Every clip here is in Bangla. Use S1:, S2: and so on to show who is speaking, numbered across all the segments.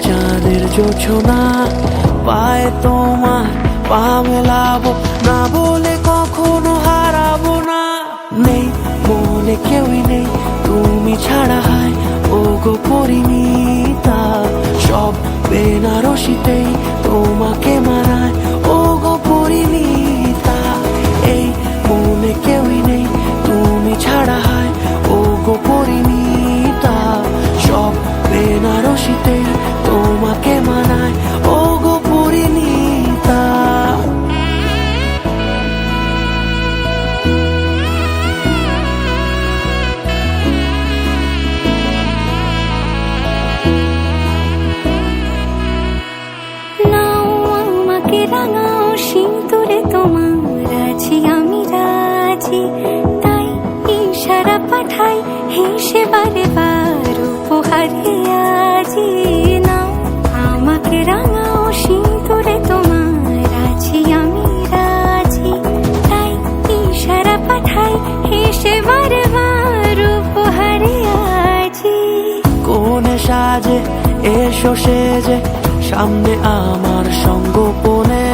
S1: চাঁদের জোছনা পায়ে তোমার পা মেলাবো না বলে কখনো হারাবো না। নেই মনে কেউই নেই তুমি ছাড়া, হায় ও গো পরিণীতা। সব বেনারসিতেই তোমাকে মানায় ও গো পরিণীতা। এই মনে কেউই নেই তুমি ছাড়া, হায় ও গো পরিণীতা। সব বেনারসিতেই তোমাকে মানায় ও গো পরিণীতা।
S2: রাঙাও সিঁদুরে তোমার আছি আমি রাজি, তাই ইশারা পাঠাই হেসে বারে বার উপহারে আজি। নাও আমাকে রাঙাও সিঁদুরে তোমার আছি আমি রাজি, তাই ইশারা পাঠাই হেসে বারে বার উপহারে আজি।
S1: কোনে সাজে এসো সেজে সামনে আমার সঙ্গোপনে,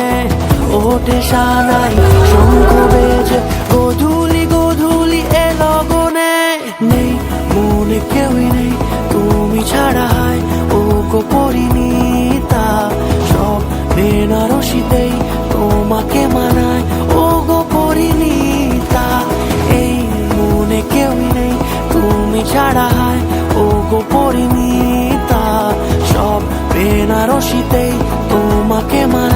S1: ওঠে সানাই শঙ্খ বেজে গধূলি গধূলি এ লগনে। নেই মনে কেউই নেই তুমি ছাড়া, হায় ও গো পরিণীতা। সব বেনারসিতেই তোমাকে মানায় ও গো পরিণীতা। এই মনে কেউই নেই তুমি ছাড়া, হায় ও গো পরিণীতা। সব বেনারসিতেই তোমাকে মানায়।